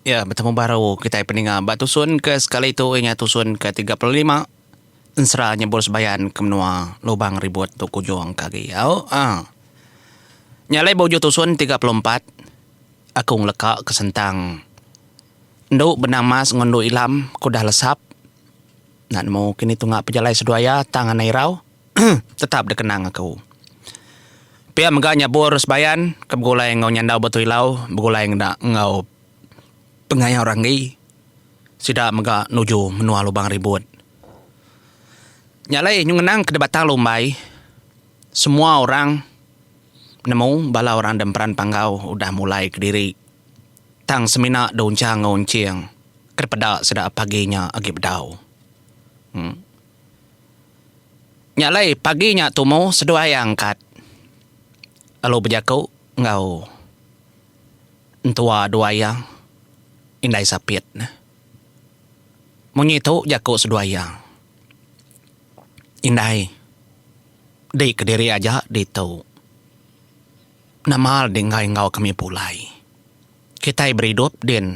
Ya, bertemu baru kita pendengar Batusun ke sekali itu inya tusun ke 35. Ensera nyebur sebayan ke menua lubang ribut tu kujung kaki. Nyalai bojo tusun 34. Aku ngelekak ke sentang. Nduk benang mas ngundu ilam kudah lesap. Nak mau kini tungak pejalai seduaya tangan nairau. Tetap dekenang aku. Pia megak nyabur sebayan ke begulai ngau nyandau batu ilau, begulai ngau pengayang orang ni. Sidak megak nuju menua lubang ribut. Nyalai nyungenang ke debatang lumbai. Semua orang nemu bala orang demperan panggau udah mulai ke diri. Tang semina dauncang ngonciang. Kerpedak sedak paginya agi bedau. Nyalai paginya tumu sedua yang angkat. Lalu berjaku ngau entua dua yang indai sapit. Munyitu jaku sedua yang indai di kediri aja ditu. Namal dengai ngau kami pulai. Kita beridup din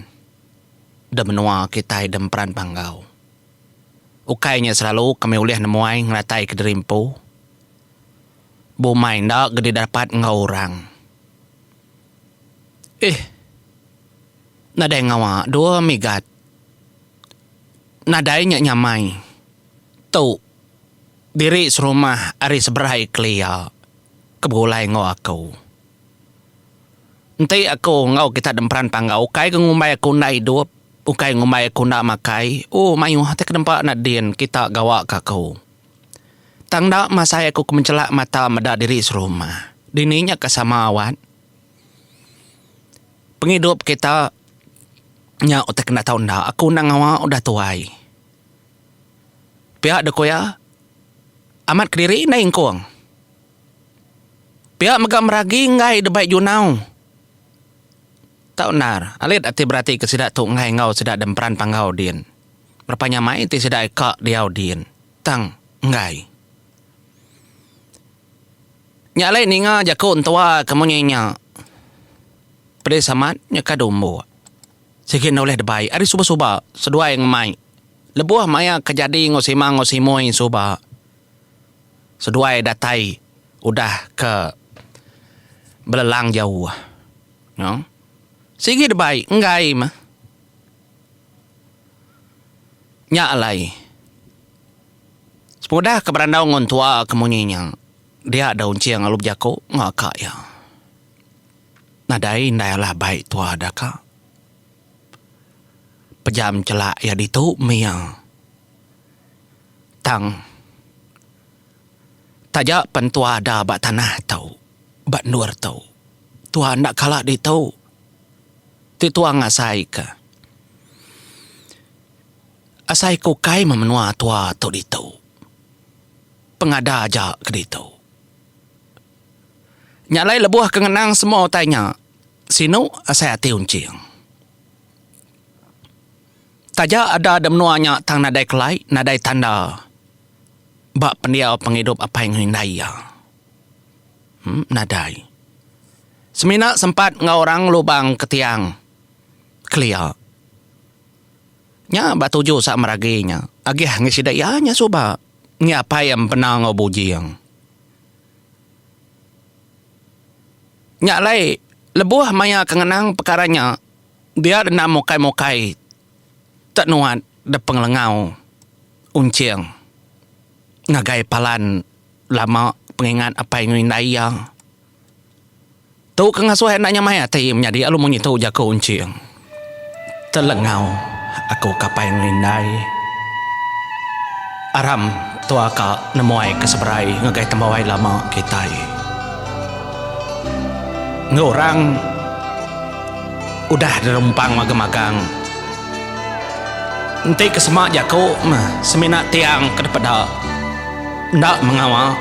demenua kita demperan panggau. Ukainya selalu kami ulih nemuai ngeratai kederimpu. Bumai ndak gede dapat ngau orang. Nadai ngawa dua migat. Nadai nyamai. Tu diri serumah ari seberai klia. Kebulai ngau aku. Nanti aku ngau kita demperan panggau. Ukai ngumbai aku ndak hidup. Ukai ngumbai aku ndak makai. Mayu hati kedempak nadien kita gawak kakau. Tangda masa aku mencelak mata meda diri serumah. Dininya kesamawan. Penghidup kita nya otak kena tahu ndak. Aku nang ngawa udah tuai. Pihak dekoya amat kediri na ingkong. Pihak megam meragi ngai debai junau. Tau nar, alit ati berarti kesidak tu ngai ngau sedak demperan panggau din. Berpanya mai ti sedak ekak diau din. Tang ngai. Nyalai ninga jaku untua kemunyanya. Pada samat nyaka dombo. Sikit oleh debai. Ari suba-suba. Sedua yang mai. Lebuah maya kejadi ngosimang ngosimoy suba. Sedua yang datai. Udah ke belelang jauh. No? Sikit debai. Enggak mah. Nyalai. Semudah keberandau ngontua kemunyanya. Dia daun ciang alup jako ngakak ya. Nadai ndayalah baik tua adaka. Pejam celak ya ditu mia. Tang. Tajak pentua ada bat tanah tau. Bat nur tau. Tua ndak kalah di tau. Ti tua ngasai ka. Asai ku kai memenua tua tau di tau. Pengada aja ke di tau. Nyalai lebuah kengenang semua tanya. Sino asai hati unciang. Taja ada menuanya tang nadai kelai, nadai tanda. Bak pendiau penghidup apa yang hindai ya. Nadai. Semina sempat ngorang lubang ketiang. Kelia. Nya batuju sak meraginya. Agih ngisidayanya suba. Ni apa yang pernah ngobujiang. Nyalai lebuah maya kengenang perkaranya. Dia ada mokai-mokai. Tak nuat de penglengau. Unciang. Ngagai palan lama pengingat apa yang indai yang. Tu kengasuh enaknya maya tim jadi alu menyitu jago unciang. Telengau aku kapai yang indai. Aram tua ka nemuai keseberai ngagai tembawai lama kitai. Ngorang udah dirumpang magang-magang. Nanti kesemak jaku semina tiang ke depan ndak mengawa.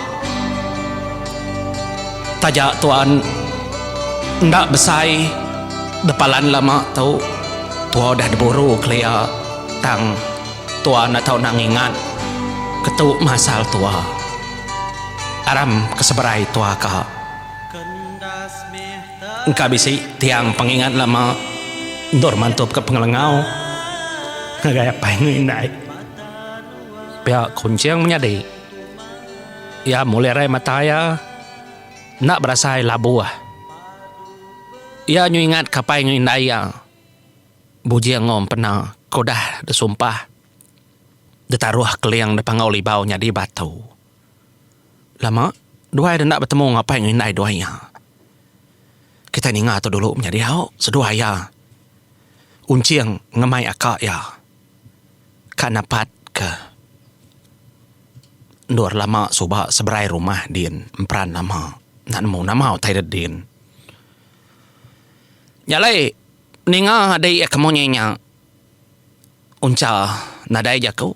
Tajak tuan ndak besai depalan lama tau. Tua udah diburu kelia tang tua nak tahu nang ingat ketuk masal tua. Aram keseberai tua ka. Engkau bisi tiang pengingat lama Ndor mantap ke pengelengau. Ngagaya pahingi nai. Pihak kunciang menyadi. Ya mulai rai mataya. Nak berasai labuah. Ya nyu ingat kapai ngi nai ya. Buji ngom pernah kodah desumpah. Detaruh keliang depan ngau libau nyadi batu. Lama, dua ada nak bertemu ngapai ngi nai dua ya. Kita ni ngatu dulu menjadi hau sedua ya. Unciang ngemai akak ya. Kak napat ke. Ndor lama subak seberai rumah din. Empran lama. Nak nemu nama tai din. Nyalai ninga adai kemonyennya. Unca nadai jaku.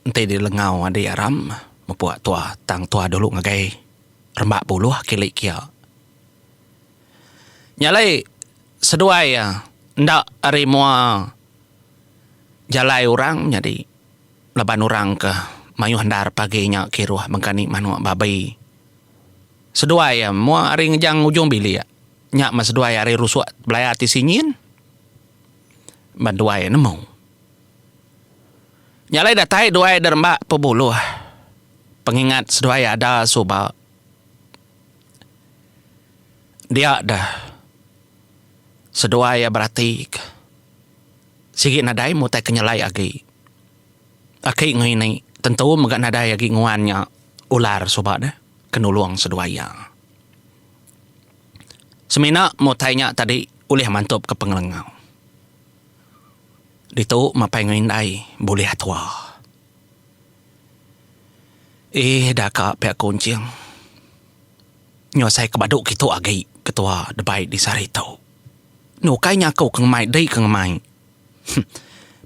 Nanti di lengau adai aram. Membuat tua tang tua dulu ngagai. Rembak buluh kilik kia. Nyalai sedua ya. Ndak hari mua jalai orang jadi laban orang ke mayu handar paginya kiruh mengkani manu babai. Sedua ya mua hari ngejang ujung bili ya. Nyak mas sedua ya hari rusuk belaya ati sinyin. Bandua ya nemu. Nyalai datai dua ya dermbak pebuluh. Pengingat sedua ya ada subak. Dia dah. Sedua ya berarti sikit nadai mutai kenyalai agi. Aki ngui ni tentu megak nadai agi nguannya ular sobat dah kenuluang sedua ya. Semina mutainya tadi ulih mantap ke pengelengau. Ditu mapai ngui nai boleh tua. Dah kak pihak kunciang. Nyosai kebaduk gitu agi ketua debai di sarito. Nụ cái nhà cậu khăn mày đây khăn mày.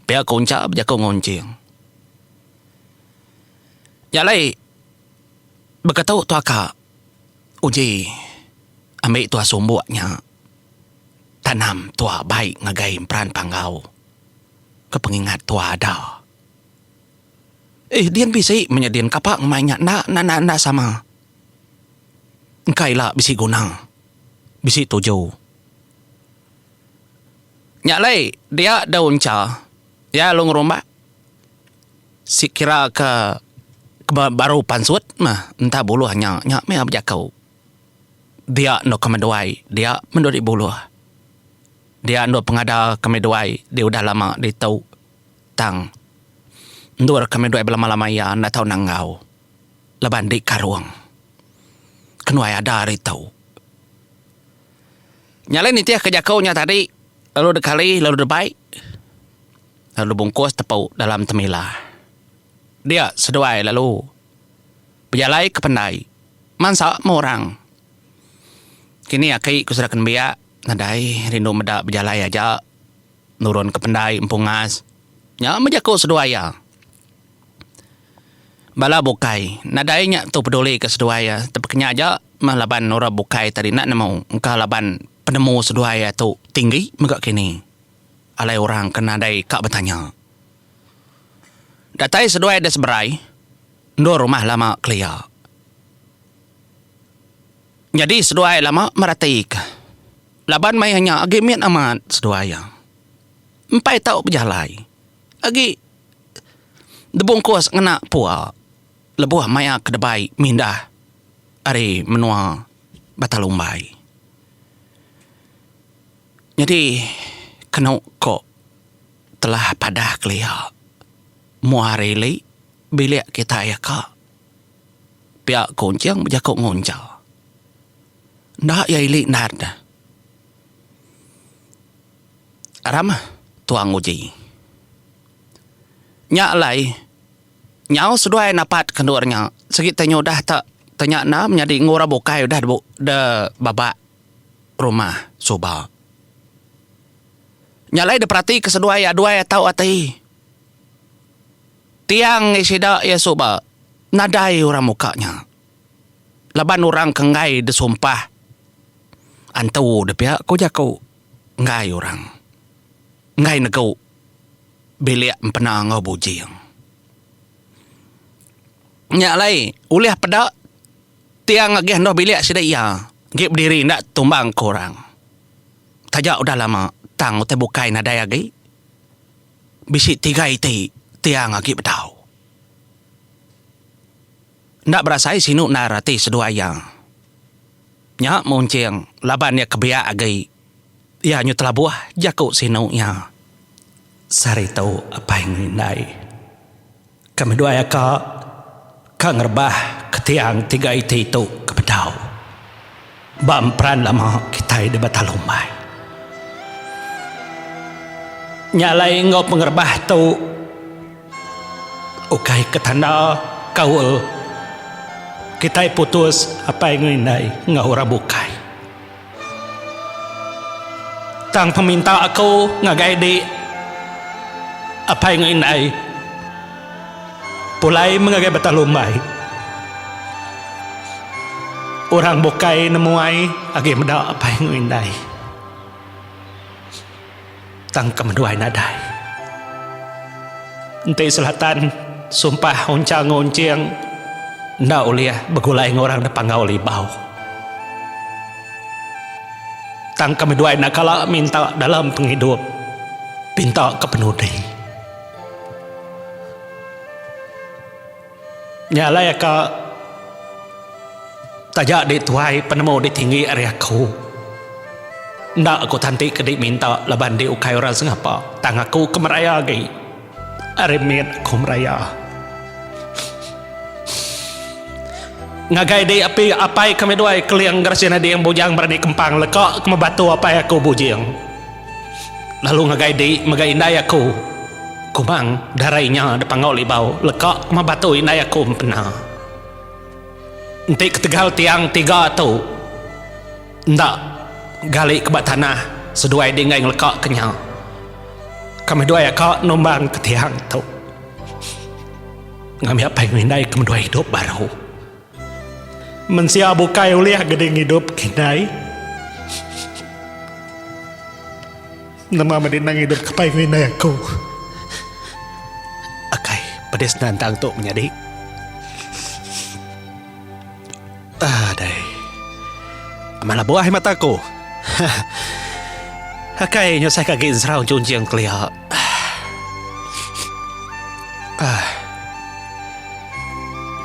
Bé con chả bây giờ cậu ngon chieng. Dạ lấy. Bà kata tua ka. Uji. Ambil tua sumbuaknya. Tanam tua baik ngagai peran panggau. Kepengingat tua ada. Dian bisi menyedian kapak mainnya na sama. Engkai lah bisi guna. Bisi tujuh. Nyalai dia daun ca. Ya long rumah. Si kira ke baru pansut mah entah buluh nya me abja kau. Dia no kemeduai, dia mendori buluh. Dia no pengada kemeduai, dia udah lama dia tahu tang. Ndur kemeduai lama-lama ya na tahu nanggau. Leban di karuang. Kenuai ada hari tahu. Nyalai ni tiah kerja kau nya tadi. Lalu dekali, lalu debai. Lalu bungkus tepau dalam temilah. Dia seduai lalu berjalai ke pendai. Mansa orang. Kini aki kuserakan biak. Nadai rindu medak berjalai aja. Nurun ke pendai empungas. Nya menjaku seduaya. Bala bukai. Nadai nyak tu peduli ke seduaya. Tapi kenya aja malaban nora bukai tadi nak nemu. Engkau laban penemu seduaya tu tinggi megak kini. Alai orang kena dai kak bertanya. Datai seduaya dah seberai. Ndor rumah lama kelia. Jadi seduaya lama meratik. Laban mai hanya agi mian amat seduaya. Empai tau berjalai. Agi debungkus ngena pua. Lebuh maya kedebai mindah. Ari menua batalumbai. Jadi, kena kok telah padah kelia. Muareli bilik kita ya kak. Pihak kunciang berjakuk ngoncal. Ndak ya ilik nada. Aram, tuang uji. Nyak lai. Nyau seduai napat kendurnya. Segit tanya dah tak tanya na menjadi ngora bukai dah babak rumah soba. Nyalai deprati kesedua ya dua ya tahu atai. Tiang isida ya soba. Nadai orang mukanya. Laban orang kengai desumpah. Antau de pihak kau jakau. Ngai orang. Ngai negau. Bilik empena ngau bujing. Nyalai ulih pada tiang agih no bilik sida iya. Gip diri ndak tumbang korang. Tajak udah lama. tang te bukai na daya gi. Bisi tiga iti tiang agi bedau. Ndak berasai sinu narati seduaya. Nya monceng laban ya kebia agi. Ya nyu telah buah jaku sinu ya. Sari tahu apa yang nindai. Kami dua ya ka ngerbah ketiang tiga iti itu kebedau. Bampran lama kita di batalumai. Nyalai ngau pengerbah tu ukai ketanda kaul kita putus apa yang nindai ngau rabukai. Tang peminta aku ngagai di apa yang nindai pulai mengagai batalumai. Orang bukai nemuai agi meda apa yang nindai. Tang kemeduai nadai. Ente selatan sumpah oncang-onceng ndak uliah begulai orang depan ngau libau. Tang kemeduai nakala minta dalam penghidup pinta kepenudi. Nyalai ka tajak di tuai penemu di tinggi area aku. Ndak aku tanti kedik minta laban di ukai orang sengapa. Tang aku kemeraya lagi. Arimit aku meraya. Ngagai di api apai kami dua keliang garasina di yang bujang berani kempang lekak kemabatu apai aku bujang. Lalu ngagai di magai indai aku. Kumang darainya depan ngau libau lekak kemabatu indai aku pernah. Nanti ketegal tiang tiga tu. Ndak gali kebat tanah seduai dengan yang lekak kenyal. Kami dua ya kak nombang ke tiang tu. Ngami apa yang mindai kami dua hidup baru. Mensia bukai uliah gedeng hidup kinai. Nama medinang hidup kepai mindai aku. Akai pedes nantang tu menjadi. Dai. Malah buah mataku. Kayaknya saya kaget serau junjang kelia.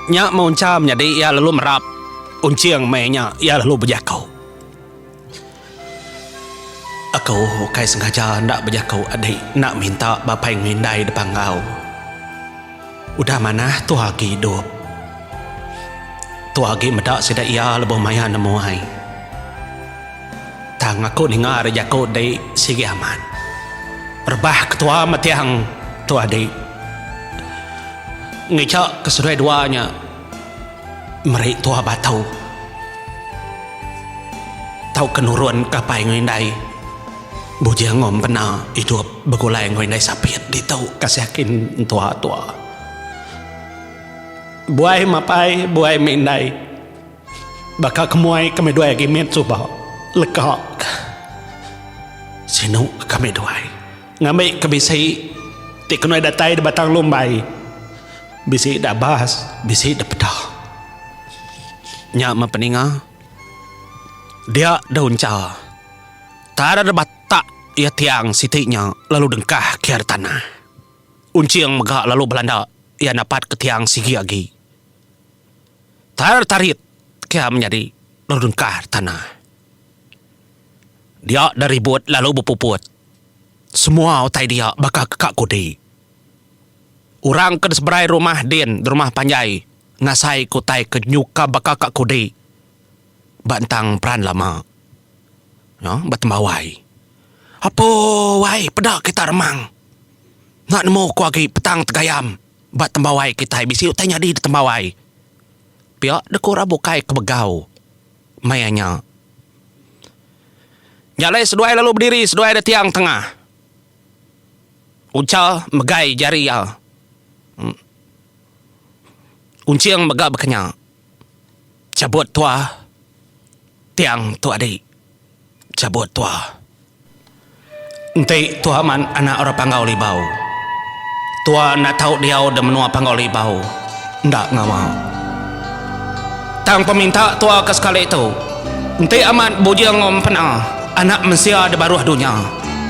Nyak mau cam jadi ia lalu merap unciang mainnya ia lalu berjakau. Aku kai sengaja nak berjakau adik nak minta bapa yang mindai depan kau. Udah mana tu lagi hidup. Tu lagi medak sida ia lebih maya nemuai. Tang aku dengar jago dari segi aman. Rebah ketua matiang tu adik. Ngicak kesudah duanya. Merik tua batau. Tahu kenuruan kapai ngindai. Bujang ngom pernah hidup begulai ngindai sapit di tahu kasihkin tua-tua. Buai mapai buai mindai. Baka kemuai kami dua lagi met subah. Lekak sinu kami doai ngambil kebisi tikunai datai di batang lumbai bisi dak bahas bisi dak pedah nya mapeninga dia daun ca tak ada batak ia tiang sitinya lalu dengkah kiar tanah unciang megak lalu Belanda ia dapat ke tiang sigi lagi tak ada tarit kia menjadi lalu dengkah tanah. Dia dari buat lalu berpuput. Semua otai dia bakal kekak kudi. Orang ke seberai rumah din, rumah panjai. Ngasai kutai ke nyuka bakal kak kudi. Bantang peran lama. Ya, batembawai. Apa wai pedak kita remang. Nak nemu ku lagi petang tegayam. Batembawai kita bisi utai nyadi di tembawai. Pihak dekura bukai ke begau. Mayanya. Nyalai seduai lalu berdiri, seduai ada tiang tengah. Uncal megai jari ya. Unciang megak berkenyak. Cabut tua. Tiang tu adik. Cabut tua. Nanti tua man anak orang panggau libau. Tua nak tahu dia udah menua panggau libau. Ndak ngawal. Tang peminta tua ke sekali itu. Nanti amat bujang ngom pernah. Anak mensia ada baruah dunia.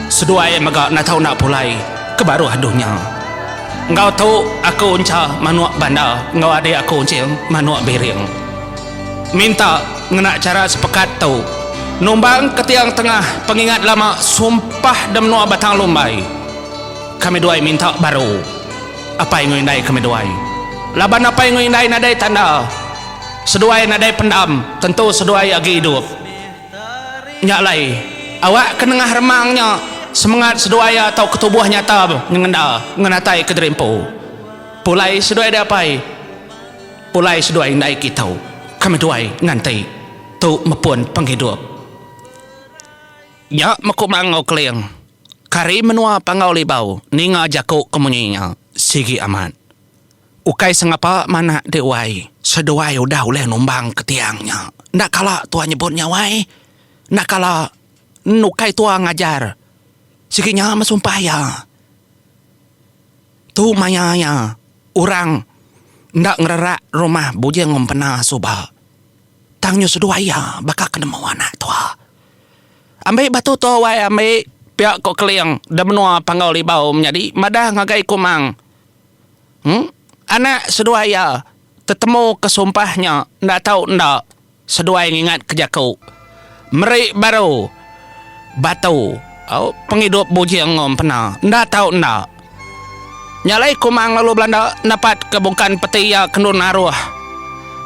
Seduai maga na tahu nak pulai kebaru haduhnya. Ngau tahu aku unca manuak banda, ngau adik aku uncing manuak bering. Minta ngena cara sepekat tahu. Numbang ke tiang tengah pengingat lama sumpah dan menua batang lumbai. Kami duai minta baru. Apa yang ngindai kami duai? Laban apa yang ngindai nadai tanda. Seduai nadai pendam, tentu seduai agi hidup. Nyak lai, awak kenengah remangnya semangat seduai atau ketubuh nyata ngenda ngenatai kederimpu. Pulai seduai dapai. Pulai seduai ndai kitau. Kami duai ngantai tu mepun penghidup. Ya makumang ngau keliang. Kari menua pangau libau ninga jakuk kemunyinya sigi aman. Ukai sengapa mana dewai seduai udah oleh numbang ke tiangnya. Ndak kala tua nyebutnya wai. Ndak kala nukai tua ngajar. Siginya masumpah ya. Tu mayanya orang ndak ngererak rumah bujeng ngompena subal. Tangnya seduai ya bakal kena mau anak tua. Ambil batu tua wai ambil pihak kok keliang dah menua pangau libau menjadi madah ngagai kumang. Anak seduai ya tetemu kesumpahnya ndak tahu ndak seduai ngingat kejaku. Merik baru batu penghidup bujeng ngompena ndak tahu ndak. Nyalai kumang lalu Belanda dapat kebungkan peti ya kendun arwah.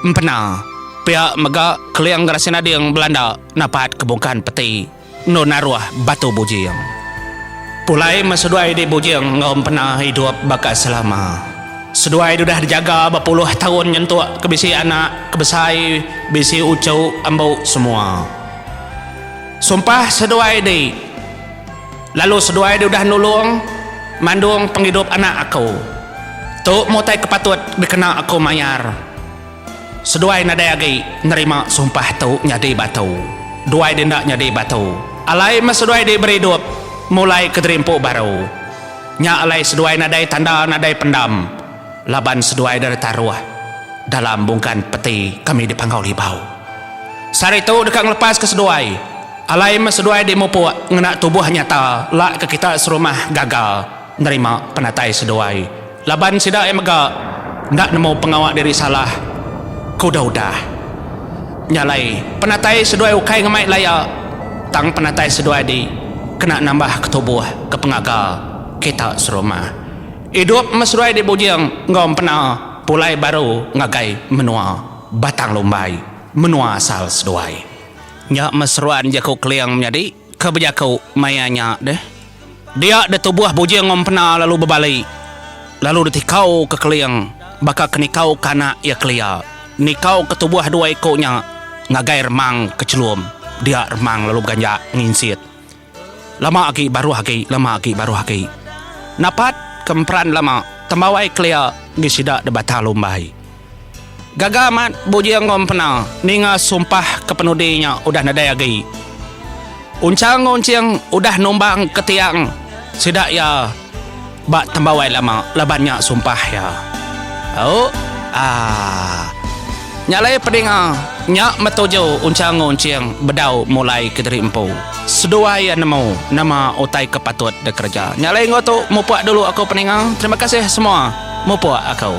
Empena pihak mega keliang gerasina yang Belanda dapat kebungkan peti non arwah batu bujeng. Pulai meseduai di bujeng ngom pernah hidup bakal selama. Seduai dah dijaga berpuluh tahun nyentuh kebisi anak, kebesai, bisi ucau, ambau semua. Sumpah seduai di. Lalu seduai dah nulung mandung penghidup anak aku. Tu mutai kepatut dikena aku mayar. Seduai nadai lagi nerima sumpah tu nyadi batu. Duai dindak nyadi batu. Alai seduai di berhidup mulai kederimpu baru. Nya alai seduai nadai tanda nadai pendam. Laban seduai dari taruh dalam bungkan peti kami di pangau libau. Sari itu dekat lepas ke seduai. Alai seduai di mupu ngena tubuh nyata lak ke kita serumah gagal nerima penatai seduai. Laban sidak yang mega ndak nemu pengawak diri salah. Kuda-udah nyalai penatai seduai ukai ngemai layak. Tang penatai seduai di kena nambah ketubuh ke pengagal kita serumah. Hidup meseduai di bujeng ngom pernah pulai baru ngagai menua batang lumbai menua asal seduai. Nya meseruan jaku keliang menjadi kebejaku mayanya deh. Dia de tubuh bujeng ngom pernah lalu berbalik. Lalu detikau ke keliang bakal kenikau kana ya kelia. Nikau ketubuh dua ekornya ngagai remang kecelum. Dia remang lalu berganjak nginsit. Lama lagi baru haki, lama lagi baru haki. Napat kemperan lama, tembawai kelia gisidak debatah lumbai. Gagamat bujeng ngom pena, ninga sumpah kepenudinya udah nadai lagi. Uncang-uncing udah numbang ke tiang, sidak ya bak tembawai lama, labannya sumpah ya. Nyalai pedinga nyak metuju uncang-uncing bedau mulai kederimpu. Seduai nemu nama utai kepatut de kerja. Nyalai ngotu mupuak dulu aku peninga. Terima kasih semua mupuak aku.